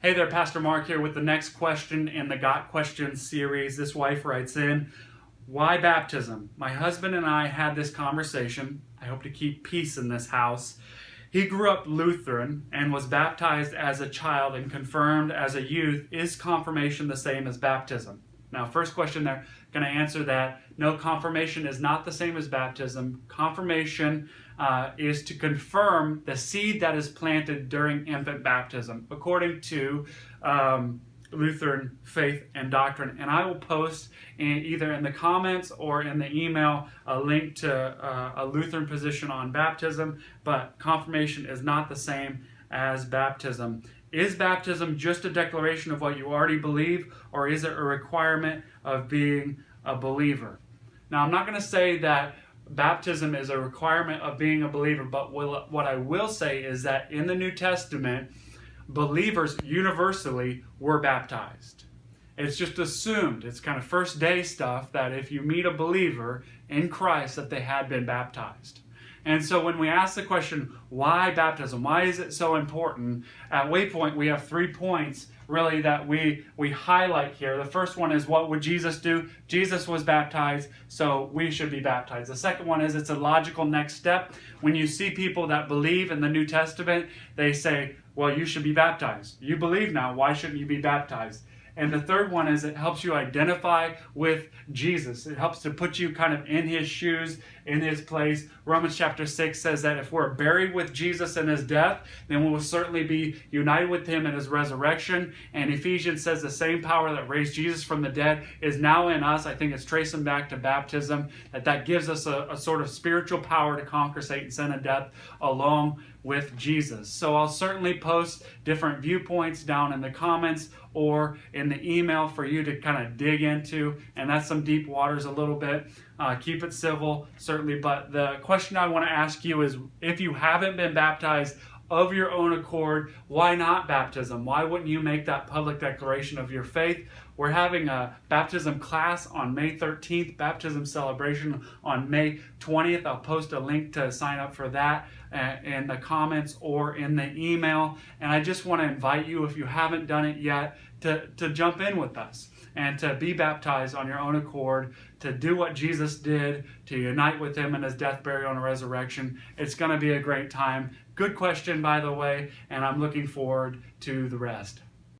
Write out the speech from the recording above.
Hey there, Pastor Mark here with the next question in the Got Questions series. This wife writes in, why baptism? My husband and I had this conversation. I hope to keep peace in this house. He grew up Lutheran and was baptized as a child and confirmed as a youth. Is confirmation the same as baptism? Now, first question there, going to answer that. No, confirmation is not the same as baptism. Confirmation is to confirm the seed that is planted during infant baptism, according to Lutheran faith and doctrine. And I will post either in the comments or in the email a link to a Lutheran position on baptism, but confirmation is not the same as baptism. Is baptism just a declaration of what you already believe, or is it a requirement of being a believer? Now, I'm not going to say that baptism is a requirement of being a believer, but what I will say is that in the New Testament, believers universally were baptized. It's just assumed, it's kind of first day stuff, that if you meet a believer in Christ, that they had been baptized. And so when we ask the question, why baptism? Why is it so important? At Waypoint, we have 3 points really that we highlight here. The first one is, what would Jesus do? Jesus was baptized, so we should be baptized. The second one is, it's a logical next step. When you see people that believe in the New Testament, they say, well, you should be baptized. You believe now, why shouldn't you be baptized? And the third one is, it helps you identify with Jesus. It helps to put you kind of in his shoes, in his place. Romans chapter 6 says that if we're buried with Jesus in his death, then we will certainly be united with him in his resurrection. And Ephesians says the same power that raised Jesus from the dead is now in us. I think it's tracing back to baptism, that gives us a sort of spiritual power to conquer Satan, sin, and death along with Jesus. So I'll certainly post different viewpoints down in the comments or in the email for you to kind of dig into, and that's some deep waters a little bit. Keep it civil, certainly, but the question I want to ask you is, if you haven't been baptized of your own accord, why not baptism? Why wouldn't you make that public declaration of your faith? We're having a baptism class on May 13th, baptism celebration on May 20th. I'll post a link to sign up for that in the comments or in the email. And I just want to invite you, if you haven't done it yet, to jump in with us and to be baptized on your own accord, to do what Jesus did, to unite with him in his death, burial, and resurrection. It's going to be a great time. Good question, by the way, and I'm looking forward to the rest.